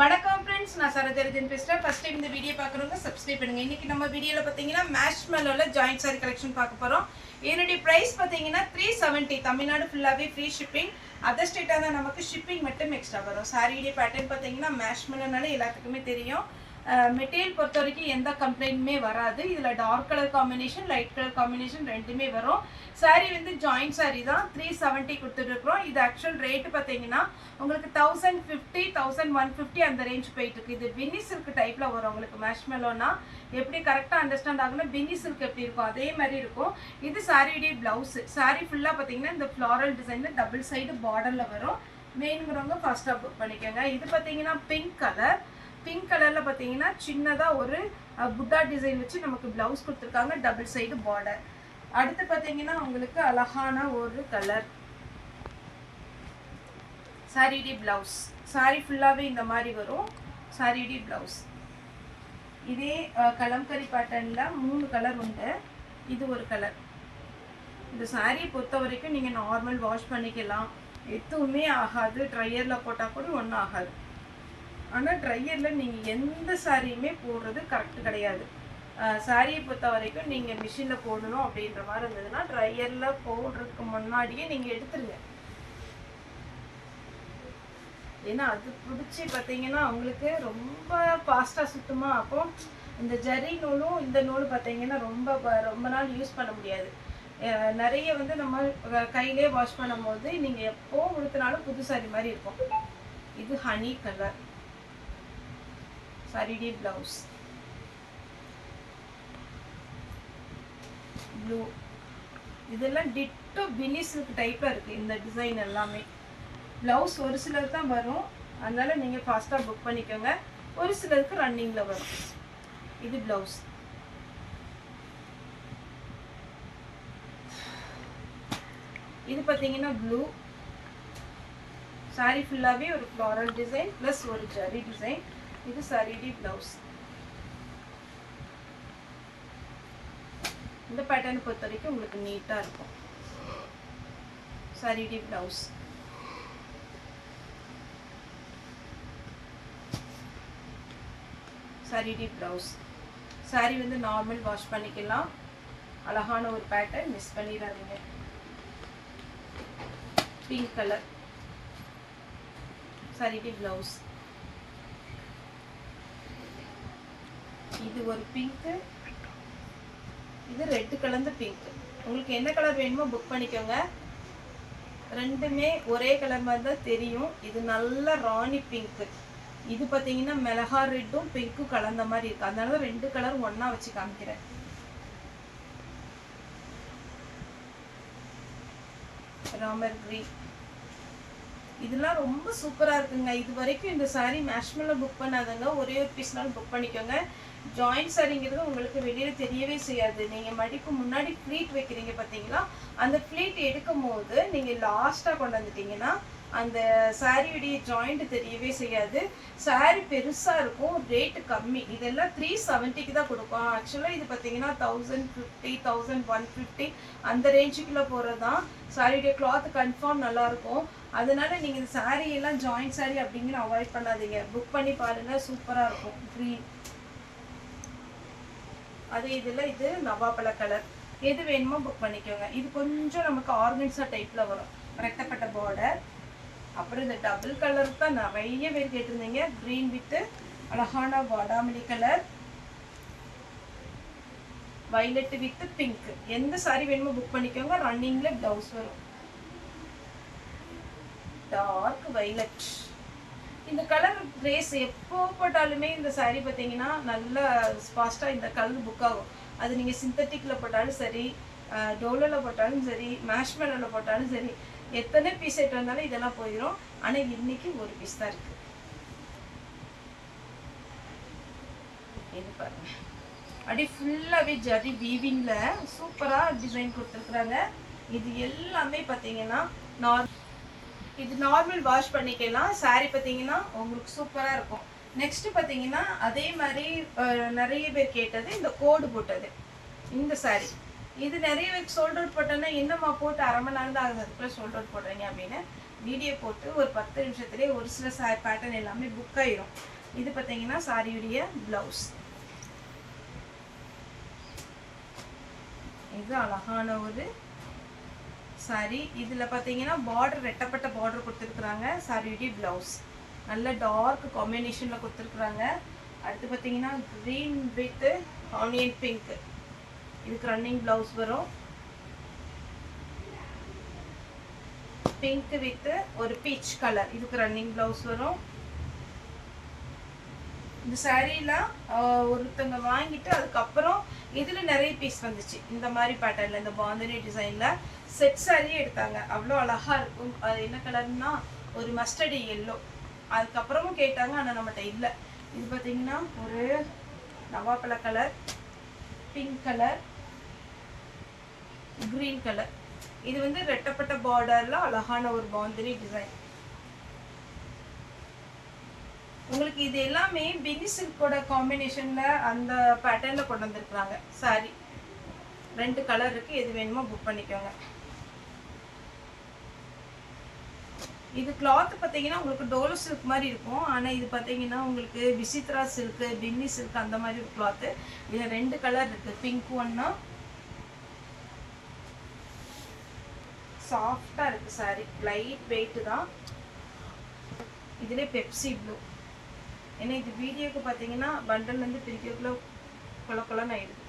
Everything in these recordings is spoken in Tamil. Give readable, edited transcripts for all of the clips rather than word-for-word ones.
வணக்கம் फ्रेंड्स நான் சரஜரஜன் பேசுறேன். ஃபர்ஸ்ட் டைம் இந்த வீடியோ பார்க்குறவங்க சப்ஸ்கிரைப் பண்ணுங்க. இன்னைக்கு நம்ம வீடியோல பாத்தீங்கன்னா மேஷ்மெலோல ஜாயிண்ட் saree கலெக்ஷன் பார்க்க போறோம். இதனுடைய பிரைஸ் பாத்தீங்கன்னா 370. தமிழ்நாடு ஃபுல்லாவே ஃப்ரீ ஷிப்பிங். அதர் ஸ்டேட்டா தான் நமக்கு ஷிப்பிங் மட்டும் எக்ஸ்ட்ரா வரும். சாரியுடைய பேட்டர்ன் பாத்தீங்கன்னா மேஷ்மெலோனால எல்லாத்துக்குமே தெரியும். மெட்டீரியல் பொறுத்த வரைக்கும் எந்த கம்ப்ளைண்ட்டுமே வராது. இதில் dark colour combination light colour combination ரெண்டுமே வரும். சாரீ வந்து ஜாயிண்ட் சாரீ தான் 370 கொடுத்துட்ருக்குறோம். இது ஆக்சுவல் ரேட்டு பார்த்தீங்கன்னா உங்களுக்கு 1050 1150 அந்த ரேஞ்ச் போயிட்டுருக்கு. இது பின்னி சில்க் டைப்பில் வரும். உங்களுக்கு மேஷ்மெலோனா எப்படி கரெக்டாக அண்டர்ஸ்டாண்ட் ஆகணும், பின்னி சில்க் எப்படி இருக்கும் அதே மாதிரி இருக்கும். இது சாரியுடைய ப்ளவுஸு. சாரீ ஃபுல்லாக பார்த்தீங்கன்னா இந்த ஃப்ளாரல் டிசைனில் டபுள் சைடு பார்டரில் வரும். மெயின்கிறவங்க ஃபர்ஸ்ட்டாக புக் பண்ணிக்கோங்க. இது பார்த்தீங்கன்னா பிங்க் கலர். பிங்க் கலரில் பார்த்தீங்கன்னா சின்னதாக ஒரு புட்டா டிசைன் வச்சு நமக்கு ப்ளவுஸ் கொடுத்துருக்காங்க, டபுள் சைடு பார்டர். அடுத்து பார்த்தீங்கன்னா உங்களுக்கு அழகான ஒரு கலர் சாரியுடைய ப்ளவுஸ். சாரி ஃபுல்லாகவே இந்த மாதிரி வரும் சாரியுடைய ப்ளவுஸ். இதே கலம்கரி பேட்டர்னில் 3 கலர் உண்டு. இது ஒரு கலர். இந்த சாரியை பொறுத்த வரைக்கும் நீங்கள் நார்மல் வாஷ் பண்ணிக்கலாம், எதுவுமே ஆகாது. ட்ரையரில் போட்டால் கூட ஒன்றும் ஆகாது. ஆனால் ட்ரையரில் நீங்கள் எந்த சாரியுமே போடுறது கரெக்டு கிடையாது. சாரியை பொறுத்த வரைக்கும் நீங்கள் மிஷினில் போடணும் அப்படின்ற மாதிரி இருந்ததுன்னா ட்ரையரில் போடுறதுக்கு முன்னாடியே நீங்கள் எடுத்துருங்க. ஏன்னா அது பிடிச்சி பார்த்தீங்கன்னா அவங்களுக்கு ரொம்ப ஃபாஸ்ட்டாக சுத்தமாக. அப்போ இந்த ஜரி நூலும் இந்த நூல் பார்த்தீங்கன்னா ரொம்ப நாள் யூஸ் பண்ண முடியாது. நிறைய வந்து நம்ம கையிலே வாஷ் பண்ணும் போது நீங்கள் எப்போ உடுத்தினாலும் புது சாரி மாதிரி இருக்கும். இது ஹனி கலர் சாரியுடைய ப்ளவுஸ். ப்ளூ. இதெல்லாம் டிட்டோ பின்னி சில்க் டைப்பில் இருக்குது இந்த டிசைன் எல்லாமே. ப்ளவுஸ் ஒரு சிலர் தான் வரும், அதனால நீங்கள் ஃபாஸ்ட்டாக புக் பண்ணிக்கோங்க. ஒரு சிலருக்கு ரன்னிங்கில் வரும். இது ப்ளவுஸ். இது பார்த்தீங்கன்னா ப்ளூ. சாரி ஃபுல்லாகவே ஒரு ஃப்ளாரல் டிசைன் ப்ளஸ் ஒரு ஜரி டிசைன். இது சாரியுடைய ப்ளவுஸ். இந்த பேட்டர்ன் பொறுத்த வரைக்கும் உங்களுக்கு நீட்டாக இருக்கும். சாரியுடைய ப்ளவுஸ். சாரியுடைய ப்ளவுஸ். சாரி வந்து நார்மல் வாஷ் பண்ணிக்கலாம். அழகான ஒரு பேட்டர்ன், மிஸ் பண்ணிடாதீங்க. பிங்க் கலர் சாரியுடைய ப்ளவுஸ். இது ஒரு பிங்க்கு, இது ரெட் கலந்த பிங்க். உங்களுக்கு என்ன கலர் வேணுமோ புக் பண்ணிக்கோங்க. ரெண்டுமே ஒரே கலர் மாதிரி தான் தெரியும். இது நல்ல ராணி பிங்க்கு. இது பார்த்தீங்கன்னா மிளகா ரெட்டும் பிங்க்கும் கலந்த மாதிரி இருக்கு. அதனால தான் 2 கலர் ஒன்றா வச்சு காமிக்கிறேன். ராமர் கிரீன். இதெல்லாம் ரொம்ப சூப்பராக இருக்குங்க. இது வரைக்கும் இந்த சாரீ மேஷ்மெல்ல புக் பண்ணாதங்க, ஒரே ஒரு பீஸ்னாலும் புக் பண்ணிக்கோங்க. ஜாயிண்ட் சாரிங்கிறது உங்களுக்கு வெளியில் தெரியவே செய்யாது. நீங்கள் மடிப்பு முன்னாடி ஃப்ளீட் வைக்கிறீங்க பார்த்தீங்களா, அந்த ஃப்ளீட் எடுக்கும் போது நீங்கள் லாஸ்ட்டாக கொண்டு வந்துட்டீங்கன்னா அந்த சாரியுடைய ஜாயிண்ட் தெரியவே செய்யாது. சாரி பெருசாக இருக்கும், ரேட்டு கம்மி. இதெல்லாம் 370க்கு தான் கொடுக்கும். ஆக்சுவலாக இது பார்த்தீங்கன்னா 1050 1150 அந்த ரேஞ்சுக்குள்ளே போகிறது தான். சாரியுடைய கிளாத் கன்ஃபார்ம் நல்லாயிருக்கும். அதனால நீங்கள் இந்த சாரீ எல்லாம் ஜாயிண்ட் சாரீ அப்படிங்கிற அவாய்ட் பண்ணாதீங்க, புக் பண்ணி பாருங்கள், சூப்பராக இருக்கும். க்ரீன். அதே இதில் இது நவாப்பழ கலர். எது வேணுமோ புக் பண்ணிக்கோங்க. இது கொஞ்சம் நமக்கு ஆர்கன்ஸா டைப்பில் வரும், ரெட்டப்பட்ட பார்டர். அப்புறம் இந்த டபுள் கலர் தான் நிறைய பேர் கேட்டிருந்தீங்க. க்ரீன் வித்து அழகான பாதாமி கலர், வைலட் வித் பிங்க். எந்த சாரி வேணுமோ புக் பண்ணிக்கோங்க. ரன்னிங்ல ப்ளவுஸ் வரும். Dark violet. இந்த கலர் ட்ரெஸ் எப்போ போட்டாலுமே இந்த சாரீ பார்த்தீங்கன்னா நல்லா ஃபாஸ்ட்டாக இந்த கலர் புக் ஆகும். அது நீங்கள் சிந்தட்டிக்கில் போட்டாலும் சரி, டோலோவில் போட்டாலும் சரி, மேஷ்மெலோவில் போட்டாலும் சரி, எத்தனை பீஸ் எடுத்து வந்தாலும் இதெல்லாம் போயிடும். ஆனால் இன்னைக்கு ஒரு பீஸ் தான் இருக்குது. இது பாருங்க, அப்படியே ஃபுல்லாகவே ஜரி வீவிங்கில் சூப்பராக டிசைன் கொடுத்துருக்குறாங்க. இது எல்லாமே பார்த்தீங்கன்னா இது நார்மல் வாஷ் பண்ணிக்கலாம். சாரீ பார்த்தீங்கன்னா உங்களுக்கு சூப்பராக இருக்கும். நெக்ஸ்ட் பார்த்தீங்கன்னா அதே மாதிரி நிறைய பேர் கேட்டது இந்த கோடு போட்டது இந்த சாரீ. இது நிறைய பேருக்கு சோல்ட் அவுட் போட்டோன்னா என்னம்மா போட்டு அரை மணி நேரம் தான் ஆகுது, அதுக்குள்ளே சோல்ட் அவுட் போடுறீங்க அப்படின்னு. வீடியோ போட்டு ஒரு 10 நிமிஷத்துலேயே ஒரு சில பேட்டர்ன் எல்லாமே புக் ஆயிரும். இது பார்த்தீங்கன்னா சாரியுடைய ப்ளவுஸ். இது அழகான ஒரு சாரி. இதில் பார்த்தீங்கன்னா பார்டர் ரெட்டப்பட்ட பார்டர் கொடுத்துருக்குறாங்க. சாரியுடைய ப்ளவுஸ் நல்ல டார்க் காம்பினேஷனில் கொடுத்துருக்குறாங்க. அடுத்து பார்த்தீங்கன்னா க்ரீன் வித் ஆனியன் பிங்க், இதுக்கு ரன்னிங் ப்ளவுஸ் வரும். பிங்க் வித் ஒரு பீச் கலர், இதுக்கு ரன்னிங் ப்ளவுஸ் வரும். இந்த சாரீலாம் ஒருத்தங்க வாங்கிட்டு அதுக்கப்புறம் இதில் நிறைய பீஸ் வந்துச்சு இந்த மாதிரி பேட்டர்னில், இந்த பாந்தினி டிசைனில் செட் சாரியே எடுத்தாங்க. அவ்வளோ அழகாக இருக்கும். அது என்ன கலர்னா ஒரு மஸ்டர்டு எல்லோ. அதுக்கப்புறமும் கேட்டாங்க, ஆனால் நம்மகிட்ட இல்லை. இது பார்த்தீங்கன்னா ஒரு நவாப்பழ colour, pink colour, green colour. இது வந்து ரெட்டப்பட்ட பார்டரில் அழகான ஒரு பாந்தினி டிசைன். உங்களுக்கு இது எல்லாமே பினி சில்கோட காம்பினேஷனில் அந்த பேட்டர்னில் கொண்டு வந்துருக்குறாங்க. சாரி 2 கலர் இருக்குது, எது வேணுமோ புக் பண்ணிக்கோங்க. இது கிளாத் பார்த்தீங்கன்னா உங்களுக்கு டோலோ சில்க் மாதிரி இருக்கும். ஆனால் இது பார்த்தீங்கன்னா உங்களுக்கு விசித்ரா சில்க்கு, பின்னி சில்க் அந்த மாதிரி ஒரு கிளாத்து. இதில் 2 கலர் இருக்குது. பிங்க் ஒன்னா சாஃப்டாக இருக்குது சாரி, லைட் வெயிட்டு தான். இதிலே பெப்சி ப்ளூ. ஏன்னா இது வீடியோக்கு பார்த்தீங்கன்னா பண்டல்லேருந்து பிரிக்கக்குள்ள கொலன்னு ஆயிடுது.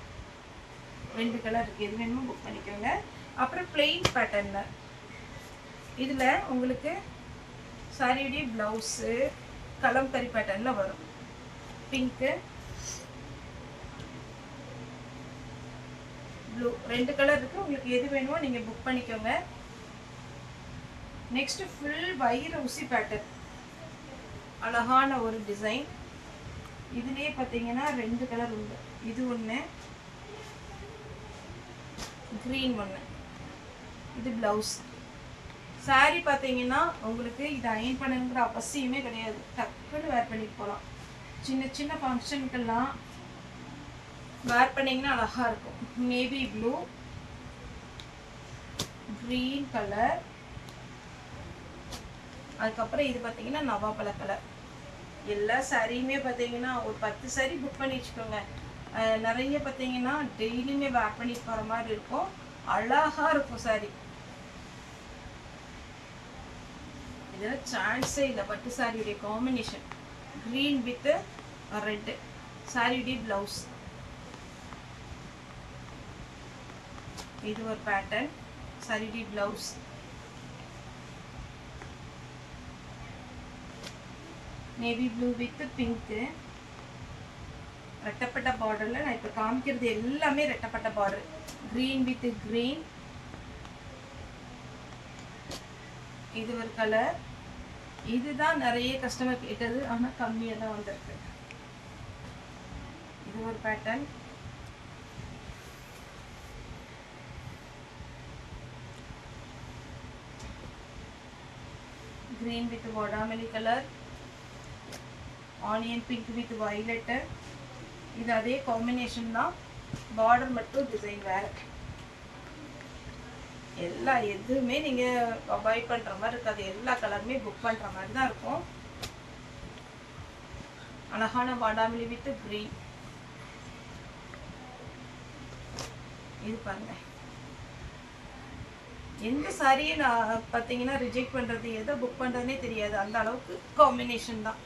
2 கலர் இருக்குது, எது வேணுமோ புக் பண்ணிக்கோங்க. அப்புறம் பிளெயின் பேட்டர்னில் இதில் உங்களுக்கு சாரியுடைய ப்ளவுஸு கலம்கரி பேட்டர்னில் வரும். பிங்க்கு ப்ளூ 2 கலர் இருக்குது. உங்களுக்கு எது வேணுமோ நீங்கள் புக் பண்ணிக்கோங்க. நெக்ஸ்ட் ஃபுல் வைர ஊசி பேட்டர்ன், அழகான ஒரு டிசைன். இதுலேயே பார்த்தீங்கன்னா 2 கலர் உண்டு. இது ஒன்று, க்ரீன் ஒன்று. இது ப்ளவுஸ். சாரி பார்த்தீங்கன்னா உங்களுக்கு இது அயன் பண்ணுங்கிற அவசியமே கிடையாது. டக்குன்னு வேர் பண்ணிட்டு போகலாம். சின்ன சின்ன ஃபங்க்ஷனுக்கெல்லாம் வேர் பண்ணிங்கன்னா அழகாக இருக்கும். நேவி ப்ளூ, க்ரீன் கலர், அதுக்கப்புறம் இது பார்த்தீங்கன்னா நவாப்பழ கலர். எல்லா சாரியுமே பார்த்தீங்கன்னா ஒரு 10 சாரி புக் பண்ணி வச்சுக்கோங்க. நிறைய பார்த்தீங்கன்னா டெய்லியுமே வேர் பண்ணிட்டு போகிற மாதிரி இருக்கும். அழகாக இருக்கும் சாரி. இதெல்லாம் சான்ஸே இல்லை. பட்டு சாரியுடைய காம்பினேஷன் க்ரீன் வித் ரெட்டு. சாரியுடைய ப்ளவுஸ். இது ஒரு பேட்டர்ன். சாரியுடைய blouse. Navy blue with pink, ரெட்டப்பட்ட பார்டரில். நான் இப்போ காமிக்கிறது எல்லாமே ரெட்டப்பட்ட பார்டர். Green with green. இது ஒரு கலர். இதுதான் நிறைய கஸ்டமர் கேட்டது, ஆனால் கம்மியாக தான் வந்திருக்கு. இது ஒரு பேட்டர்ன். green with வாடாமல்லி colour, onion pink with violet. இது அதே காம்பினேஷன் தான், பார்டர் மட்டும் டிசைன் வேற. எல்லா எதுவுமே நீங்கள் அவாய்ட் பண்ணுற மாதிரி இருக்காது. எல்லா கலருமே புக் பண்ணுற மாதிரி தான் இருக்கும். அழகான வாடாமல்லி வித் கிரீன். இது பாருங்க, எந்த சாரியை நான் பார்த்தீங்கன்னா ரிஜெக்ட் பண்ணுறது, எதை புக் பண்ணுறதுனே தெரியாது. அந்த அளவுக்கு காம்பினேஷன் தான்.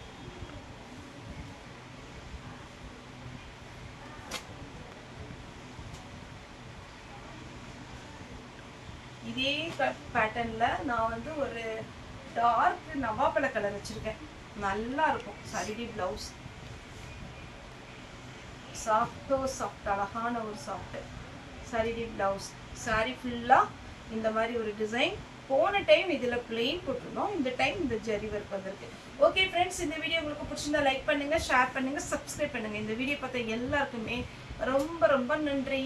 இதே பேட்டர்னில் நான் வந்து ஒரு டார்க் நவாப்பழ கலர் வச்சுருக்கேன். நல்லா இருக்கும். சாரி ப்ளவுஸ் சாஃப்டோ சாஃப்ட், அழகான ஒரு சாஃப்ட் சாரி ப்ளவுஸ். சாரி ஃபுல்லாக இந்த மாதிரி ஒரு டிசைன். போன டைம் இதில் பிளெயின் போட்டிருந்தோம், இந்த டைம் இந்த ஜரி ஒர்க் வந்திருக்கு. ஓகே ஃப்ரெண்ட்ஸ், இந்த வீடியோ உங்களுக்கு பிடிச்சிருந்தா லைக் பண்ணுங்கள், ஷேர் பண்ணுங்கள், சப்ஸ்கிரைப் பண்ணுங்கள். இந்த வீடியோ பார்த்த எல்லாருக்குமே ரொம்ப ரொம்ப நன்றி.